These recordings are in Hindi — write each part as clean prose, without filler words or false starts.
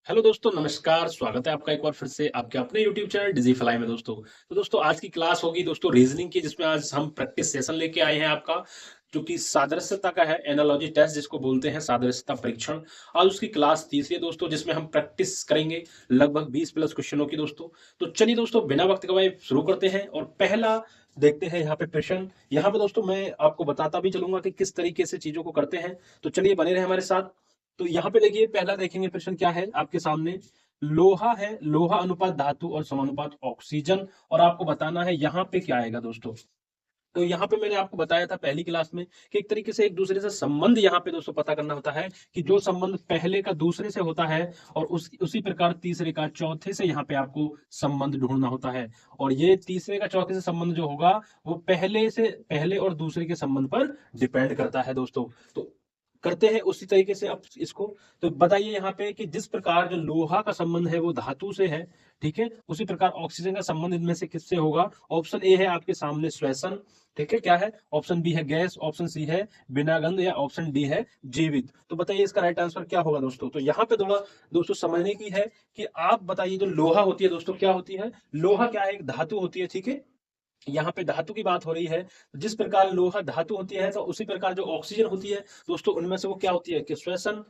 हेलो दोस्तों, नमस्कार। स्वागत है आपका एक बार फिर से आपके अपने यूट्यूब चैनल डिजीफ्लाई में दोस्तों। तो दोस्तों आज की क्लास होगी दोस्तों रीजनिंग की, जिसमें आज हम प्रैक्टिस सेशन लेके आए हैं आपका, जो कि सादृश्यता का है, एनालॉजी टेस्ट जिसको बोलते हैं, सादृश्यता परीक्षण। आज उसकी क्लास तीसरी है दोस्तों, जिसमें हम प्रैक्टिस करेंगे लगभग 20 प्लस क्वेश्चनों की दोस्तों। तो चलिए दोस्तों, बिना वक्त गवाए शुरू करते हैं और पहला देखते हैं यहाँ पे प्रश्न। यहाँ पे दोस्तों मैं आपको बताता भी चलूंगा कि किस तरीके से चीजों को करते हैं। तो चलिए बने रहे हमारे साथ। तो यहाँ पे देखिए, पहला देखेंगे प्रश्न क्या है आपके सामने। लोहा है, लोहा अनुपात धातु और समानुपात ऑक्सीजन, और आपको बताना है यहाँ पे क्या आएगा दोस्तों। तो यहाँ पे मैंने आपको बताया था पहली क्लास में कि एक तरीके से एक दूसरे से संबंध यहाँ पे दोस्तों पता करना होता है, कि जो संबंध पहले का दूसरे से होता है और उसी प्रकार तीसरे का चौथे से यहाँ पे आपको संबंध ढूंढना होता है। और ये तीसरे का चौथे से संबंध जो होगा वो पहले और दूसरे के संबंध पर डिपेंड करता है दोस्तों। तो करते हैं उसी तरीके से अब इसको। तो बताइए यहाँ पे कि जिस प्रकार जो लोहा का संबंध है वो धातु से है, ठीक है, उसी प्रकार ऑक्सीजन का संबंध इनमें से किससे होगा। ऑप्शन ए है आपके सामने श्वसन, ठीक है, क्या है, ऑप्शन बी है गैस, ऑप्शन सी है बिना गंध, या ऑप्शन डी है जीवित। तो बताइए इसका राइट आंसर क्या होगा दोस्तों। तो यहाँ पे थोड़ा दोस्तों समझने की है कि आप बताइए, जो लोहा होती है दोस्तों क्या होती है। लोहा क्या है, एक धातु होती है, ठीक है। यहाँ पे धातु की बात हो रही है। जिस प्रकार लोहा धातु होती है, तो उसी प्रकार जो ऑक्सीजन होती है दोस्तों, उनमें से वो क्या होती है कि श्वसन,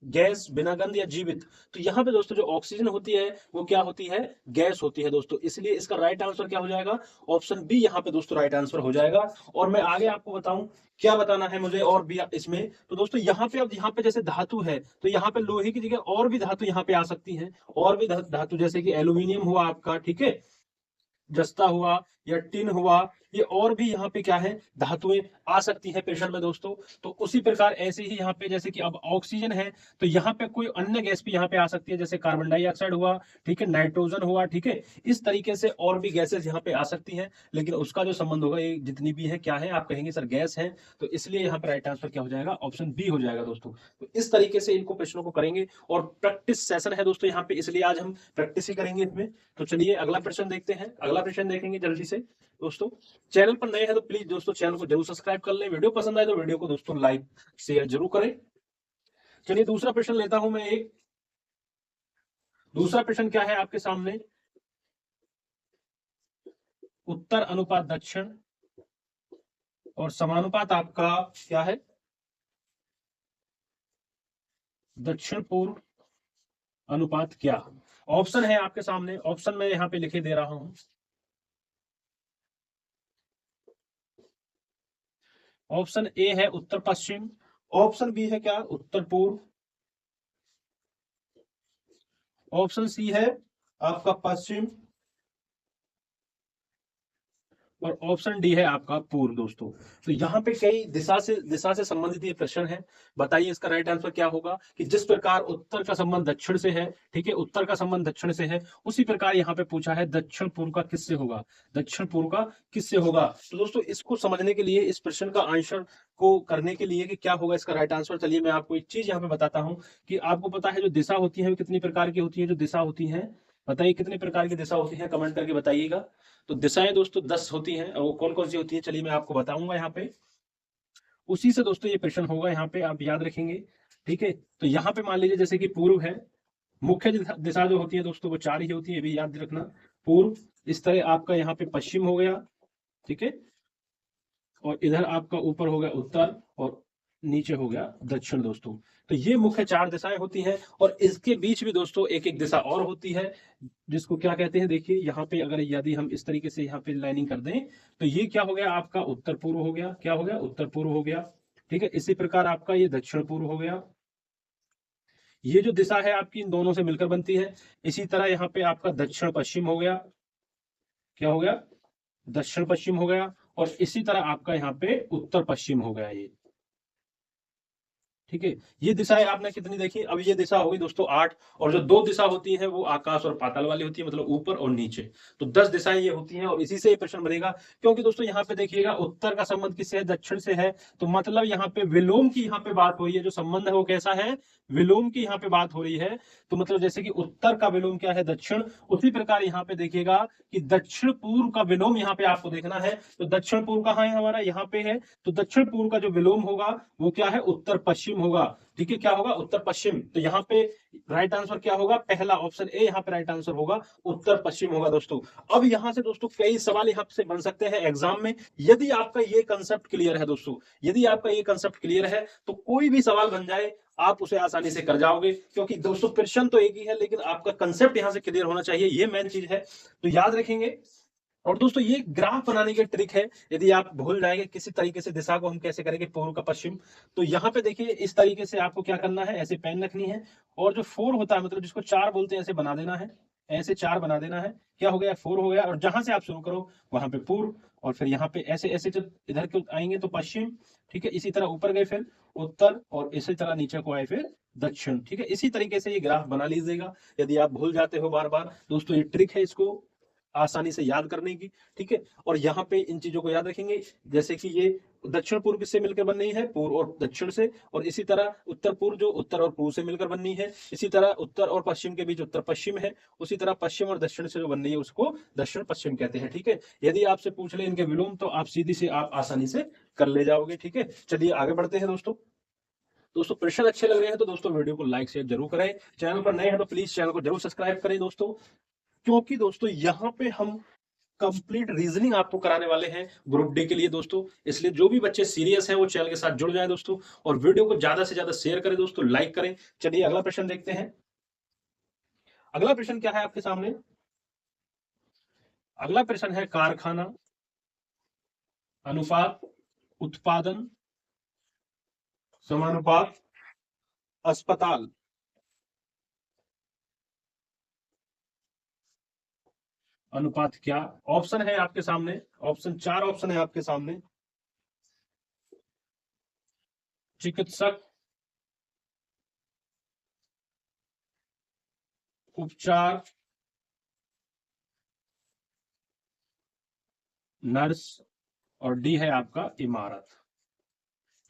गैस, बिना गंध या जीवित। तो यहाँ पे दोस्तों जो ऑक्सीजन होती है वो क्या होती है, गैस होती है दोस्तों। इसलिए इसका राइट आंसर क्या हो जाएगा, ऑप्शन बी यहाँ पे दोस्तों राइट आंसर हो जाएगा। और मैं आगे आपको बताऊं क्या बताना है मुझे और भी इसमें। तो दोस्तों यहाँ पे, अब यहाँ पे जैसे धातु है, तो यहाँ पे लोहे की जगह और भी धातु यहाँ पे आ सकती है। और भी धातु जैसे कि एल्यूमिनियम हुआ आपका, ठीक है, जस्ता हुआ या टिन हुआ, ये और भी यहाँ पे क्या है, धातुएं आ सकती है प्रश्न में दोस्तों। तो उसी प्रकार ऐसे ही यहाँ पे जैसे कि अब ऑक्सीजन है, तो यहाँ पे कोई अन्य गैस भी यहाँ पे आ सकती है, जैसे कार्बन डाइऑक्साइड हुआ, ठीक है, नाइट्रोजन हुआ, ठीक है। इस तरीके से और भी गैसेस यहाँ पे आ सकती हैं, लेकिन उसका जो संबंध होगा, ये जितनी भी है क्या है, आप कहेंगे सर गैस है, तो इसलिए यहाँ पे राइट आंसर क्या हो जाएगा, ऑप्शन बी हो जाएगा दोस्तों। तो इस तरीके से इनको प्रश्नों को करेंगे, और प्रैक्टिस सेशन है दोस्तों यहाँ पे, इसलिए आज हम प्रैक्टिस ही करेंगे इसमें। तो चलिए अगला प्रश्न देखते हैं, अगला प्रश्न देखेंगे जल्दी से दोस्तों। चैनल पर नए हैं तो प्लीज दोस्तों चैनल को जरूर सब्सक्राइब कर लें। वीडियो पसंद आए तो वीडियो को दोस्तों लाइक शेयर जरूर करें। चलिए दूसरा प्रश्न लेता हूं मैं एक। दूसरा प्रश्न क्या है आपके सामने। उत्तर अनुपात दक्षिण और समानुपात आपका क्या है, दक्षिण पूर्व अनुपात क्या। ऑप्शन है आपके सामने, ऑप्शन मैं यहाँ पे लिखे दे रहा हूं। ऑप्शन ए है उत्तर पश्चिम, ऑप्शन बी है क्या, उत्तर पूर्व, ऑप्शन सी है आपका पश्चिम, और ऑप्शन डी है आपका पूर्व दोस्तों। तो यहाँ पे कई दिशा से संबंधित ये प्रश्न है। बताइए इसका राइट आंसर क्या होगा, कि जिस प्रकार उत्तर का संबंध दक्षिण से है, ठीक है, उत्तर का संबंध दक्षिण से है, उसी प्रकार यहाँ पे पूछा है दक्षिण पूर्व का किससे होगा, दक्षिण पूर्व का किससे होगा। तो दोस्तों इसको समझने के लिए, इस प्रश्न का आंसर को करने के लिए कि क्या होगा इसका राइट आंसर, चलिए मैं आपको एक चीज यहाँ पे बताता हूँ। कि आपको पता है जो दिशा होती है वो कितनी प्रकार की होती है, जो दिशा होती है, बताइए कितने प्रकार की दिशा होती है, कमेंट करके बताइएगा। तो दिशाएं दोस्तों 10 होती हैं, और वो कौन कौन सी होती है चलिए मैं आपको बताऊंगा यहाँ पे। उसी से दोस्तों ये प्रश्न होगा, यहाँ पे आप याद रखेंगे, ठीक है। तो यहाँ पे मान लीजिए जैसे कि पूर्व है, मुख्य दिशा जो होती है दोस्तों वो चार ही होती है, ये भी याद रखना। पूर्व, इस तरह आपका यहाँ पे पश्चिम हो गया, ठीक है, और इधर आपका ऊपर हो गया उत्तर, और नीचे हो गया दक्षिण दोस्तों। तो ये मुख्य चार दिशाएं होती हैं, और इसके बीच भी दोस्तों एक एक दिशा और होती है, जिसको क्या कहते हैं, देखिए यहाँ पे अगर यदि हम इस तरीके से यहाँ पे लाइनिंग कर दें, तो ये क्या हो गया आपका उत्तर पूर्व हो गया, क्या हो गया, उत्तर पूर्व हो गया, ठीक है। इसी प्रकार आपका ये दक्षिण पूर्व हो गया। ये जो दिशा है आपकी इन दोनों से मिलकर बनती है। इसी तरह यहाँ पे आपका दक्षिण पश्चिम हो गया, क्या हो गया, दक्षिण पश्चिम हो गया। और इसी तरह आपका यहाँ पे उत्तर पश्चिम हो गया ये, ठीक है। ये दिशाएं आपने कितनी देखी, अब ये दिशा होगी दोस्तों 8, और जो दो दिशा होती है वो आकाश और पाताल वाली होती है, मतलब ऊपर और नीचे। तो 10 दिशाएं ये होती हैं, और इसी से ये प्रश्न बनेगा। क्योंकि दोस्तों यहाँ पे देखिएगा उत्तर का संबंध किससे है, दक्षिण से है, तो मतलब यहाँ पे विलोम की यहाँ पे बात हो रही है, जो संबंध है वो कैसा है, विलोम की यहाँ पे बात हो रही है। तो मतलब जैसे कि उत्तर का विलोम क्या है, दक्षिण, उसी प्रकार यहाँ पे देखिएगा कि दक्षिण पूर्व का विलोम यहाँ पे आपको देखना है। तो दक्षिण पूर्व कहाँ है हमारा, यहाँ पे है। तो दक्षिण पूर्व का जो विलोम होगा वो क्या है, उत्तर पश्चिम होगा, ठीक है, क्या होगा, उत्तर पश्चिम। तो यहाँ पे राइट आंसर क्या होगा, पहला ऑप्शन ए यहाँ पे राइट आंसर होगा, उत्तर पश्चिम होगा दोस्तों। अब यहाँ से दोस्तों कई सवाल यहाँ से बन सकते हैं एग्जाम में, यदि आपका ये कंसेप्ट क्लियर है दोस्तों, यदि आपका ये कंसेप्ट क्लियर है तो कोई भी सवाल बन जाए आप उसे आसानी से कर जाओगे, क्योंकि दोस्तों प्रश्न तो एक ही है लेकिन आपका कंसेप्ट यहां से क्लियर होना चाहिए, ये मेन चीज है, तो याद रखेंगे। और दोस्तों ये ग्राफ बनाने की ट्रिक है, यदि आप भूल जाएंगे किसी तरीके से दिशा को हम कैसे करेंगे पूर्व का पश्चिम, तो यहाँ पे देखिए इस तरीके से आपको क्या करना है, ऐसे पेन रखनी है और जो 4 होता है मतलब जिसको 4 बोलते हैं ऐसे बना देना है, ऐसे 4 बना देना है, क्या हो गया 4 हो गया, और जहां से आप शुरू करो वहां पे पूर्व, और फिर यहाँ पे ऐसे ऐसे जब इधर के आएंगे तो पश्चिम, ठीक है, इसी तरह ऊपर गए फिर उत्तर, और इसी तरह नीचे को आए फिर दक्षिण, ठीक है, इसी तरीके से ये ग्राफ बना लीजिएगा। यदि आप भूल जाते हो बार बार दोस्तों, ये ट्रिक है इसको आसानी से याद करने की, ठीक है, और यहाँ पे इन चीजों को याद रखेंगे, जैसे कि ये दक्षिण पूर्व किससे मिलकर बननी है, पूर्व और दक्षिण से, और इसी तरह उत्तर पूर्व जो उत्तर और पूर्व से मिलकर बननी है, इसी तरह उत्तर और पश्चिम के बीच उत्तर पश्चिम है, उसी तरह पश्चिम और दक्षिण से जो बननी है उसको दक्षिण पश्चिम कहते हैं, ठीक है। यदि आपसे पूछ ले इनके विलोम तो आप सीधी से आप आसानी से कर ले जाओगे, ठीक है। चलिए आगे बढ़ते हैं दोस्तों। दोस्तों प्रश्न अच्छे लग रहे हैं तो दोस्तों वीडियो को लाइक शेयर जरूर करें, चैनल पर नए हैं तो प्लीज चैनल को जरूर सब्सक्राइब करें दोस्तों, क्योंकि दोस्तों यहाँ पे हम कंप्लीट रीजनिंग आपको कराने वाले हैं ग्रुप डी के लिए दोस्तों, इसलिए जो भी बच्चे सीरियस हैं वो चैनल के साथ जुड़ जाएं दोस्तों, और वीडियो को ज्यादा से ज्यादा शेयर करें दोस्तों, लाइक करें। चलिए अगला प्रश्न देखते हैं। अगला प्रश्न क्या है आपके सामने, अगला प्रश्न है कारखाना अनुपात उत्पादन समानुपात अस्पताल, अनुपात क्या। ऑप्शन है आपके सामने, ऑप्शन 4 ऑप्शन है आपके सामने, चिकित्सक, उपचार, नर्स, और डी है आपका इमारत,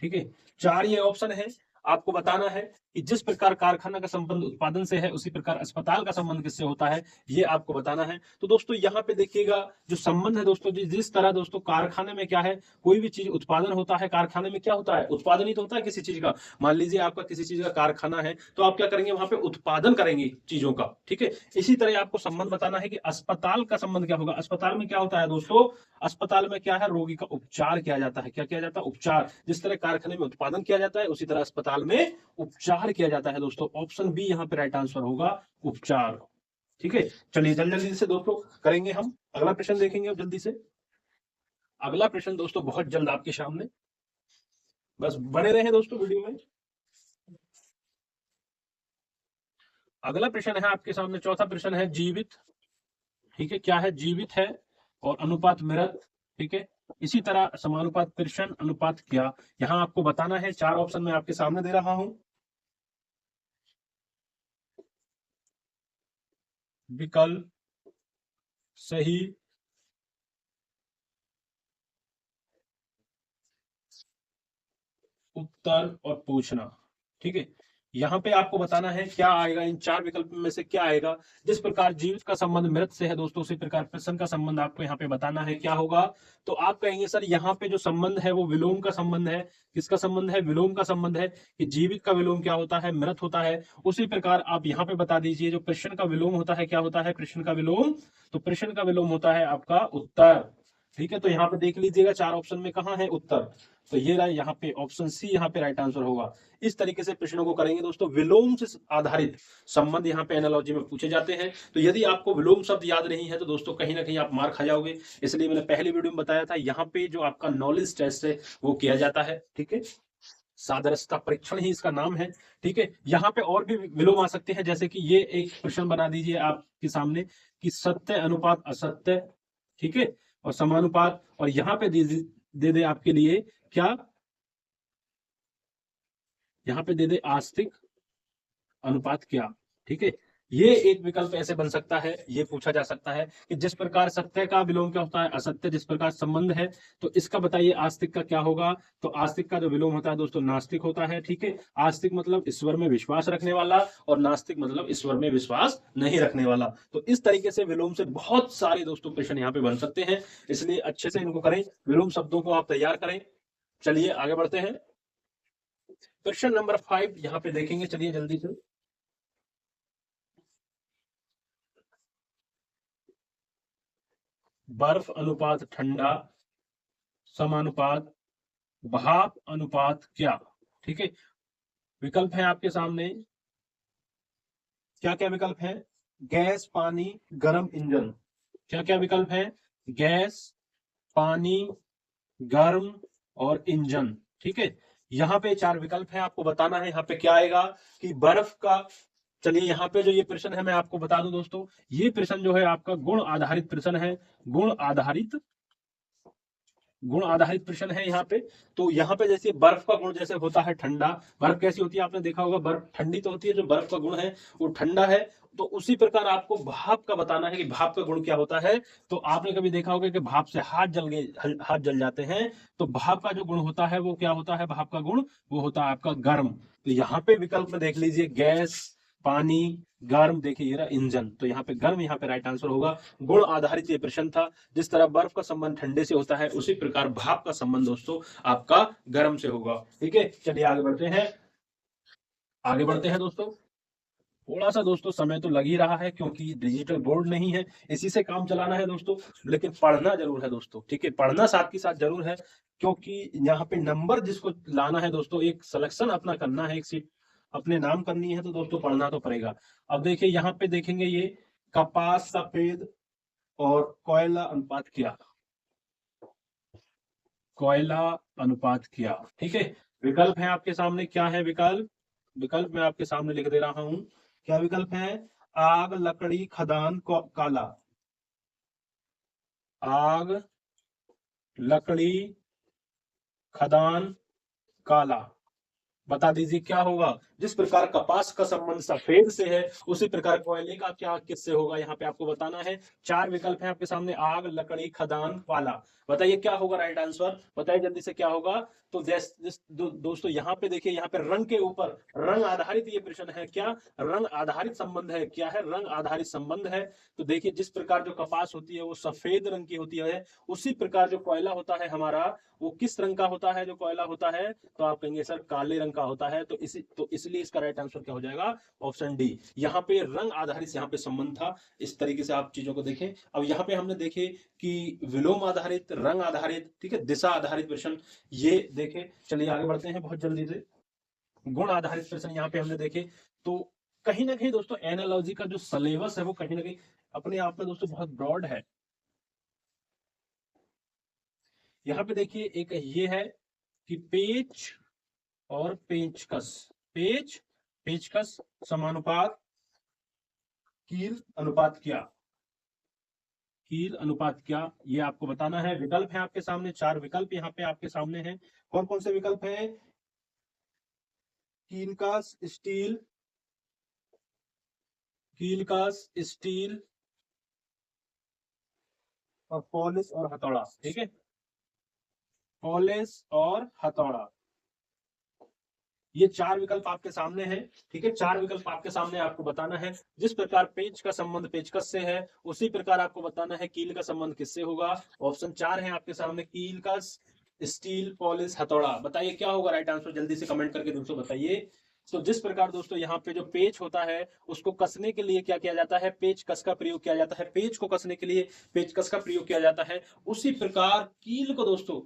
ठीक है। 4 ये ऑप्शन है, आपको बताना है कि जिस प्रकार कारखाना का संबंध उत्पादन से है उसी प्रकार अस्पताल का संबंध किससे होता है, ये आपको बताना है। तो दोस्तों यहाँ पे देखिएगा जो संबंध है दोस्तों, जिस तरह दोस्तों कारखाने में क्या है, कोई भी चीज उत्पादन होता है, कारखाने में क्या होता है, उत्पादन ही तो होता है किसी चीज का। मान लीजिए आपका किसी चीज का कारखाना है तो आप क्या करेंगे, वहां पे उत्पादन करेंगे चीजों का, ठीक है। इसी तरह आपको संबंध बताना है कि अस्पताल का संबंध क्या होगा, अस्पताल में क्या होता है दोस्तों, अस्पताल में क्या है, रोगी का उपचार किया जाता है, क्या किया जाता है, उपचार। जिस तरह कारखाने में उत्पादन किया जाता है उसी तरह अस्पताल में उपचार किया जाता है दोस्तों, ऑप्शन बी यहाँ पे राइट आंसर होगा, उपचार, ठीक है। चलिए जल्दी जल्दी से दोस्तों करेंगे हम, अगला प्रश्न देखेंगे अब जल्दी से। अगला प्रश्न दोस्तों बहुत जल्द आपके सामने, बस बने रहे दोस्तों वीडियो में। अगला प्रश्न है आपके सामने, चौथा प्रश्न है जीवित, ठीक है, क्या है, जीवित है, और अनुपात मृत, ठीक है, इसी तरह समानुपात प्रश्न, अनुपात क्या। यहां आपको बताना है, 4 ऑप्शन मैं आपके सामने दे रहा हूं, विकल्प, सही, उत्तर और पूछना, ठीक है। यहाँ पे आपको बताना है क्या आएगा, इन 4 विकल्प में से क्या आएगा। जिस प्रकार जीवित का संबंध मृत से है दोस्तों उसी प्रकार प्रश्न का संबंध आपको यहाँ पे बताना है क्या होगा। तो आप कहेंगे सर यहाँ पे जो संबंध है वो विलोम का संबंध है, किसका संबंध है, विलोम का संबंध है, कि जीवित का विलोम क्या होता है, मृत होता है। उसी प्रकार आप यहाँ पे बता दीजिए जो प्रश्न का विलोम होता है क्या होता है, प्रश्न का विलोम, तो प्रश्न का विलोम होता है आपका उत्तर, ठीक है। तो यहाँ पे देख लीजिएगा 4 ऑप्शन में कहाँ है उत्तर, तो ये रहा यहाँ पे ऑप्शन सी यहाँ पे राइट आंसर होगा। इस तरीके से प्रश्नों को करेंगे दोस्तों, विलोम से आधारित संबंध यहाँ पे एनालॉजी में पूछे जाते हैं। तो यदि आपको विलोम शब्द याद नहीं है तो दोस्तों कहीं ना कहीं आप मार खा जाओगे, इसलिए मैंने पहली वीडियो में बताया था यहाँ पे जो आपका नॉलेज टेस्ट है वो किया जाता है, ठीक है, सादृश्यता परीक्षण ही इसका नाम है, ठीक है। यहाँ पे और भी विलोम आ सकते हैं, जैसे कि ये एक प्रश्न बना दीजिए आपके सामने कि सत्य अनुपात असत्य, ठीक है, और समानुपात, और यहाँ पे दे दे आपके लिए क्या, यहाँ पे दे दे आस्तिक अनुपात क्या, ठीक है। ये एक विकल्प ऐसे बन सकता है, ये पूछा जा सकता है कि जिस प्रकार सत्य का विलोम क्या होता है, असत्य, जिस प्रकार संबंध है तो इसका बताइए आस्तिक का क्या होगा। तो आस्तिक का जो विलोम होता है दोस्तों नास्तिक होता है, ठीक है। आस्तिक मतलब ईश्वर में विश्वास रखने वाला, और नास्तिक मतलब ईश्वर में विश्वास नहीं रखने वाला। तो इस तरीके से विलोम से बहुत सारे दोस्तों प्रश्न यहाँ पे बन सकते हैं, इसलिए अच्छे से इनको करें, विलोम शब्दों को आप तैयार करें। चलिए आगे बढ़ते हैं। क्वेश्चन नंबर 5 यहाँ पे देखेंगे, चलिए जल्दी से। बर्फ अनुपात ठंडा समानुपात भाप अनुपात क्या। ठीक है, विकल्प है आपके सामने, क्या क्या विकल्प है? गैस, पानी, गर्म, इंजन। क्या क्या विकल्प है? गैस, पानी, गर्म और इंजन। ठीक है, यहाँ पे 4 विकल्प है, आपको बताना है यहाँ पे क्या आएगा कि बर्फ का। चलिए यहाँ पे जो ये प्रश्न है मैं आपको बता दूं दोस्तों, ये प्रश्न जो है आपका गुण आधारित प्रश्न है। गुण आधारित प्रश्न है यहाँ पे। तो यहाँ पे जैसे बर्फ का गुण जैसे होता है ठंडा, बर्फ कैसी होती है आपने देखा होगा, बर्फ ठंडी तो होती है, जो बर्फ का गुण है वो ठंडा है। तो उसी प्रकार आपको भाप का बताना है कि भाप का गुण क्या होता है। तो आपने कभी देखा होगा कि भाप से हाथ जल जाते हैं। तो भाप का जो गुण होता है वो क्या होता है? भाप का गुण वो होता है आपका गर्म। तो यहाँ पे विकल्प में देख लीजिए, गैस, पानी, गर्म, देखिए ये रहा इंजन। तो यहाँ पे गर्म यहाँ पे राइट आंसर होगा। गुण आधारित ये प्रश्न था। जिस तरह बर्फ का संबंध ठंडे से होता है, उसी प्रकार भाप का संबंध दोस्तों आपका गर्म से होगा। ठीक है, चलिए आगे बढ़ते हैं दोस्तों। थोड़ा सा दोस्तों समय तो लग ही रहा है, क्योंकि डिजिटल बोर्ड नहीं है, इसी से काम चलाना है दोस्तों। लेकिन पढ़ना जरूर है दोस्तों, ठीक है, पढ़ना साथ के साथ जरूर है, क्योंकि यहाँ पे नंबर जिसको लाना है दोस्तों, एक सिलेक्शन अपना करना है, एक सीट अपने नाम करनी है, तो दोस्तों पढ़ना तो पड़ेगा। अब देखिए यहाँ पे देखेंगे, ये कपास, सफेद और कोयला अनुपात क्या। कोयला अनुपात क्या। ठीक है, विकल्प है आपके सामने, क्या है विकल्प? विकल्प मैं आपके सामने लिख दे रहा हूं। क्या विकल्प है? आग, लकड़ी, खदान, काला। आग, लकड़ी, खदान, काला। बता दीजिए क्या होगा। जिस प्रकार कपास का संबंध सफेद से है, उसी प्रकार कोयले का क्या किससे होगा, यहाँ पे आपको बताना है। 4 विकल्प है आपके सामने, आग, लकड़ी, खदान, पाला। बताइए क्या होगा राइट आंसर, बताइए जल्दी से क्या होगा। तो दोस्तों यहाँ पे देखिए, यहाँ पे रंग के ऊपर रंग आधारित ये प्रश्न है। क्या रंग आधारित संबंध है? क्या है? रंग आधारित संबंध है। तो देखिए, जिस प्रकार जो कपास होती है वो सफेद रंग की होती है, उसी प्रकार जो कोयला होता है हमारा, वो किस रंग का होता है? जो कोयला होता है, तो आप कहेंगे सर काले रंग का होता है। तो इसलिए इसका राइट आंसर क्या हो जाएगा? Option D. यहाँ पे रंग आधारित यहाँ पे संबंध था। इस तरीके से आप चीजों को देखें। अब यहाँ पे हमने देखे कि विलोम आधारित, रंग आधारित, ठीक है, दिशा आधारित प्रश्न ये देखे। चलिए आगे बढ़ते हैं बहुत जल्दी से। गुण आधारित प्रश्न यहाँ पे हमने देखे। तो कहीं ना कहीं दोस्तों एनालॉजी का जो सिलेबस है वो कहीं ना कहीं अपने आप में दोस्तों बहुत ब्रॉड है। यहाँ पे देखिए, एक ये है कि पेच और पेचकस। पेच, पेचकस समानुपात कील अनुपात क्या। कील अनुपात क्या, ये आपको बताना है। विकल्प है आपके सामने, 4 विकल्प यहाँ पे आपके सामने हैं। कौन कौन से विकल्प हैं? कील का स्टील, कील का स्टील और पॉलिश और हथौड़ा। ठीक है, पॉलिश और हथौड़ा, ये 4 विकल्प आपके सामने हैं। ठीक है, 4 विकल्प आपके सामने, आपको बताना है। जिस प्रकार पेच का संबंध पेचकस से है, उसी प्रकार आपको बताना है कील का संबंध किससे होगा। ऑप्शन 4 है आपके सामने, कील का, स्टील, पॉलिश, हथौड़ा। बताइए क्या होगा राइट आंसर, जल्दी से कमेंट करके दोस्तों बताइए। तो जिस प्रकार दोस्तों यहाँ पे जो पेच होता है, उसको कसने के लिए क्या किया जाता है? पेच कस का प्रयोग किया जाता है। पेच को कसने के लिए पेच कस का प्रयोग किया जाता है। उसी प्रकार कील को दोस्तों,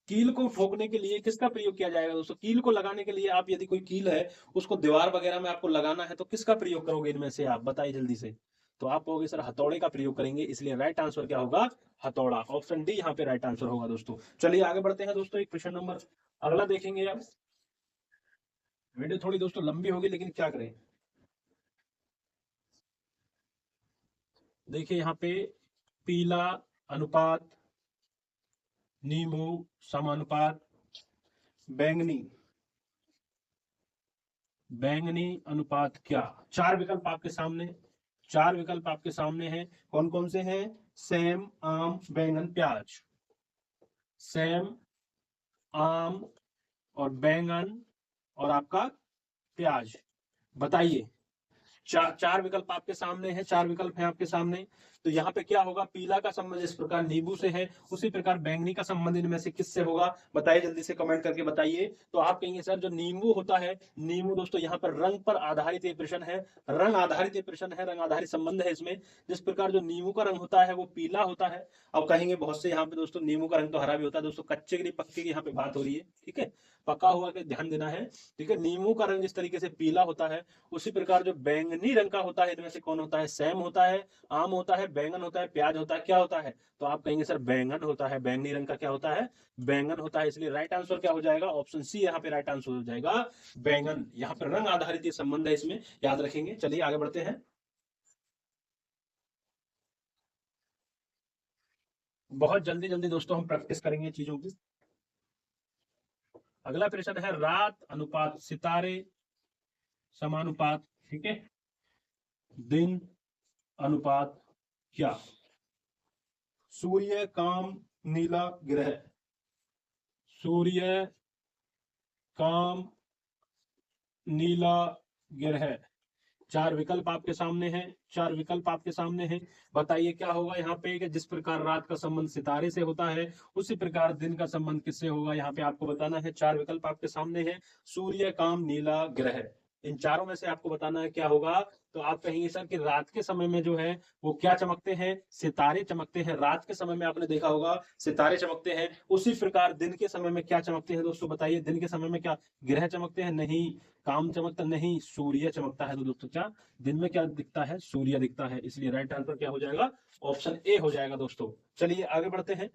कील को ठोकने के लिए किसका प्रयोग किया जाएगा दोस्तों? कील को लगाने के लिए, आप यदि कोई कील है उसको दीवार वगैरह में आपको लगाना है, तो किसका प्रयोग करोगे इनमें से? आप बताइए जल्दी से। तो आप कहोगे सर हथौड़े का प्रयोग करेंगे, इसलिए राइट आंसर क्या होगा? हथौड़ा। ऑप्शन डी यहाँ पे राइट आंसर होगा दोस्तों। चलिए आगे बढ़ते हैं दोस्तों, एक क्वेश्चन नंबर अगला देखेंगे। आप वीडियो थोड़ी दोस्तों लंबी होगी, लेकिन क्या करें। देखिए यहाँ पे पीला अनुपात नींबू समानुपात बैंगनी, बैंगनी अनुपात क्या। 4 विकल्प आपके सामने, 4 विकल्प आपके सामने हैं। कौन कौन से हैं? सेम, आम, बैंगन, प्याज। सेम, आम और बैंगन और आपका प्याज। बताइए चार विकल्प आपके सामने है, चार विकल्प है आपके सामने। तो यहाँ पे क्या होगा, पीला का संबंध इस प्रकार नींबू से है, उसी प्रकार बैंगनी का संबंध इनमें से किससे होगा, बताइए जल्दी से कमेंट करके बताइए। तो आप कहेंगे सर जो नींबू होता है, नींबू दोस्तों यहाँ पर रंग पर आधारित ये प्रश्न है, रंग आधारित ये प्रश्न है, रंग आधारित संबंध है इसमें। जिस प्रकार जो नींबू का रंग होता है वो पीला होता है। अब कहेंगे बहुत से यहाँ पे दोस्तों नींबू का रंग तो हरा भी होता है दोस्तों, कच्चे की नहीं पक्के की यहाँ पे बात हो रही है, ठीक है, पका हुआ के ध्यान देना है, ठीक है। नींबू का रंग जिस तरीके से पीला होता है, उसी प्रकार जो बैंगनी रंग का होता है इनमें से कौन होता है, सेम होता है, आम होता है, बैंगन होता है, प्याज होता है, क्या होता है, तो आप कहेंगे सर बैंगन होता है, बैंगनी रंग का क्या होता है, बैंगन होता है। इसलिए राइट आंसर क्या हो जाएगा, ऑप्शन सी यहाँ पे राइट आंसर हो जाएगा, बैंगन। यहाँ पर रंग आधारित ये संबंध है, इसमें याद रखेंगे। चलिए आगे बढ़ते हैं, बहुत जल्दी जल्दी दोस्तों हम प्रैक्टिस करेंगे चीजों की। अगला प्रश्न है रात अनुपात सितारे समानुपात, ठीक है, दिन अनुपात क्या, सूर्य काम नीला ग्रह, सूर्य काम नीला ग्रह। चार विकल्प आपके सामने हैं, चार विकल्प आपके सामने हैं। बताइए क्या होगा यहाँ पे, कि जिस प्रकार रात का संबंध सितारे से होता है उसी प्रकार दिन का संबंध किससे होगा, यहाँ पे आपको बताना है। चार विकल्प आपके सामने हैं, सूर्य काम नीला ग्रह, इन चारों में से आपको बताना है क्या होगा। तो आप कहेंगे सर कि रात के समय में जो है वो क्या चमकते हैं, सितारे चमकते हैं। रात के समय में आपने देखा होगा सितारे चमकते हैं, उसी प्रकार दिन के समय में क्या चमकते हैं दोस्तों, बताइए दिन के समय में क्या ग्रह चमकते हैं, नहीं, काम चमकता नहीं, सूर्य चमकता है। तो दोस्तों क्या दिन में क्या दिखता है, सूर्य दिखता है। इसलिए राइट आंसर क्या हो जाएगा, ऑप्शन ए हो जाएगा दोस्तों। चलिए आगे बढ़ते हैं।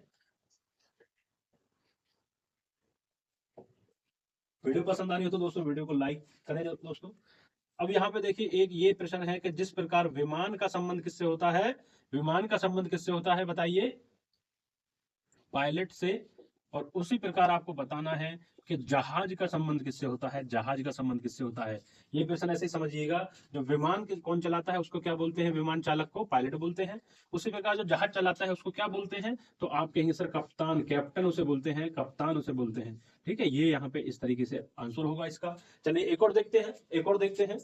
वीडियो पसंद आ रही हो तो दोस्तों वीडियो को लाइक करें दोस्तों। अब यहाँ पे देखिए एक ये प्रश्न है कि जिस प्रकार विमान का संबंध किससे होता है, विमान का संबंध किससे होता है, बताइए, पायलट से। और उसी प्रकार आपको बताना है कि जहाज का संबंध किससे होता है, जहाज का संबंध किससे होता है। ये प्रश्न ऐसे ही समझिएगा, जो विमान कौन चलाता है उसको क्या बोलते हैं, विमान चालक को पायलट बोलते हैं। उसी प्रकार जो जहाज चलाता है उसको क्या बोलते हैं, तो आप कहेंगे सर कप्तान, कैप्टन उसे बोलते हैं, कप्तान उसे बोलते हैं, ठीक है। ये यहाँ पे इस तरीके से आंसर होगा इसका। चलिए एक और देखते हैं, एक और देखते हैं।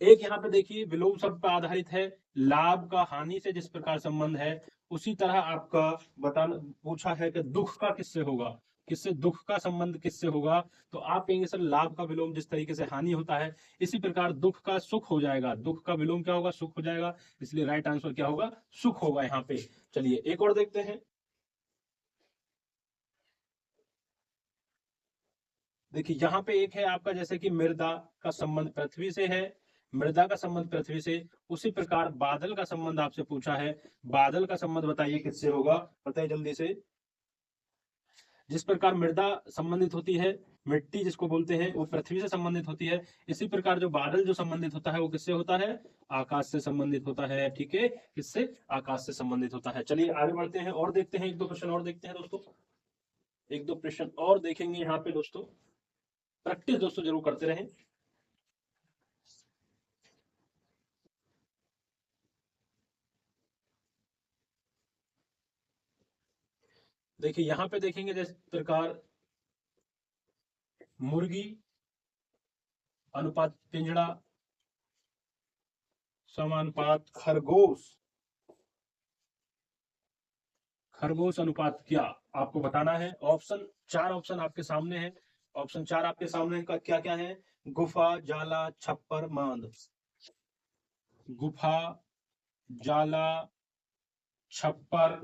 एक यहाँ पे देखिए विलोम शब्द पर आधारित है, लाभ का हानि से जिस प्रकार संबंध है, उसी तरह आपका बताना पूछा है कि दुख का किससे होगा, किससे दुख का संबंध किससे होगा। तो आप कहेंगे सर लाभ का विलोम जिस तरीके से हानि होता है, इसी प्रकार दुख का सुख हो जाएगा, दुख का विलोम क्या होगा, सुख हो जाएगा। इसलिए राइट आंसर क्या होगा, सुख होगा यहाँ पे। चलिए एक और देखते हैं। देखिए यहाँ पे एक है आपका, जैसे कि मृदा का संबंध पृथ्वी से है, मृदा का संबंध पृथ्वी से। उसी प्रकार बादल का संबंध आपसे पूछा है, बादल का संबंध बताइए किससे होगा, बताइए जल्दी से। जिस प्रकार मृदा संबंधित होती है, मिट्टी जिसको बोलते हैं, वो पृथ्वी से संबंधित होती है। इसी प्रकार जो बादल जो संबंधित होता है वो किससे होता है, आकाश से संबंधित होता है, ठीक है, किससे, आकाश से संबंधित होता है। चलिए आगे बढ़ते हैं और देखते हैं, एक दो प्रश्न और देखते हैं दोस्तों, एक दो प्रश्न और देखेंगे यहाँ पे दोस्तों। प्रैक्टिस दोस्तों जरूर करते रहें। देखिए यहाँ पे देखेंगे जिस प्रकार मुर्गी अनुपात पिंजड़ा समानुपात खरगोश, खरगोश अनुपात क्या, आपको बताना है। ऑप्शन चार, ऑप्शन आपके सामने है, ऑप्शन चार आपके सामने का क्या क्या है, गुफा, जाला, छप्पर, मांद। गुफा, जाला, छप्पर,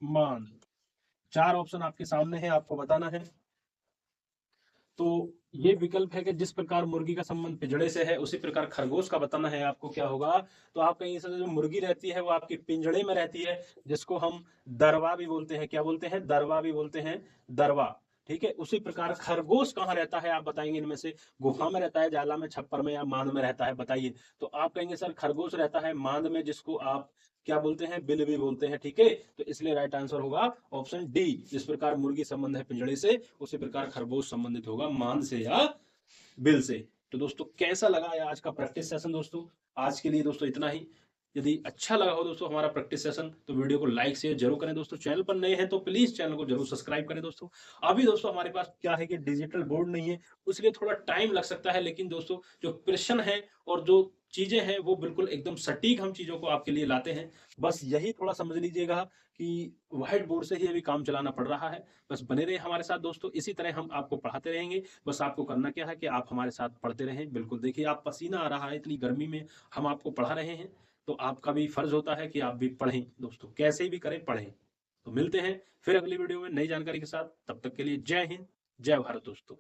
मांद, चार ऑप्शन आपके सामने है, आपको बताना है। तो ये विकल्प है कि जिस प्रकार मुर्गी का संबंध पिंजड़े से है उसी प्रकार खरगोश का बताना है आपको क्या होगा। तो आप कहीं से जो मुर्गी रहती है वो आपकी पिंजड़े में रहती है, जिसको हम दरवा भी बोलते हैं, क्या बोलते हैं, दरवा भी बोलते हैं, दरवा, ठीक है। उसी प्रकार खरगोश कहाँ रहता है, आप बताएंगे इनमें से, गुफा में रहता है, जाला में, छप्पर में, या मांद में रहता है, बताइए। तो आप कहेंगे सर खरगोश रहता है मांद में, जिसको आप क्या बोलते हैं, बिल भी बोलते हैं, ठीक है। तो इसलिए राइट आंसर होगा ऑप्शन डी। जिस प्रकार मुर्गी संबंध है पिंजड़े से, उसी प्रकार खरगोश संबंधित होगा मांद से या बिल से। तो दोस्तों कैसा लगा आज का प्रैक्टिस सेशन दोस्तों, आज के लिए दोस्तों इतना ही। यदि अच्छा लगा हो दोस्तों हमारा प्रैक्टिस सेशन तो वीडियो को लाइक शेयर जरूर करें दोस्तों। चैनल पर नए हैं तो प्लीज चैनल को जरूर सब्सक्राइब करें दोस्तों। अभी दोस्तों हमारे पास क्या है कि डिजिटल बोर्ड नहीं है, उसके लिए थोड़ा टाइम लग सकता है, लेकिन दोस्तों जो प्रश्न है और जो चीजें हैं वो बिल्कुल एकदम सटीक हम चीजों को आपके लिए लाते हैं। बस यही थोड़ा समझ लीजिएगा कि व्हाइट बोर्ड से ही अभी काम चलाना पड़ रहा है। बस बने रहे हमारे साथ दोस्तों, इसी तरह हम आपको पढ़ाते रहेंगे। बस आपको करना क्या है कि आप हमारे साथ पढ़ते रहें। बिल्कुल देखिए आप पसीना आ रहा है इतनी गर्मी में, हम आपको पढ़ा रहे हैं, तो आपका भी फर्ज होता है कि आप भी पढ़ें दोस्तों, कैसे भी करें पढ़ें। तो मिलते हैं फिर अगली वीडियो में नई जानकारी के साथ, तब तक के लिए जय हिंद, जय भारत दोस्तों।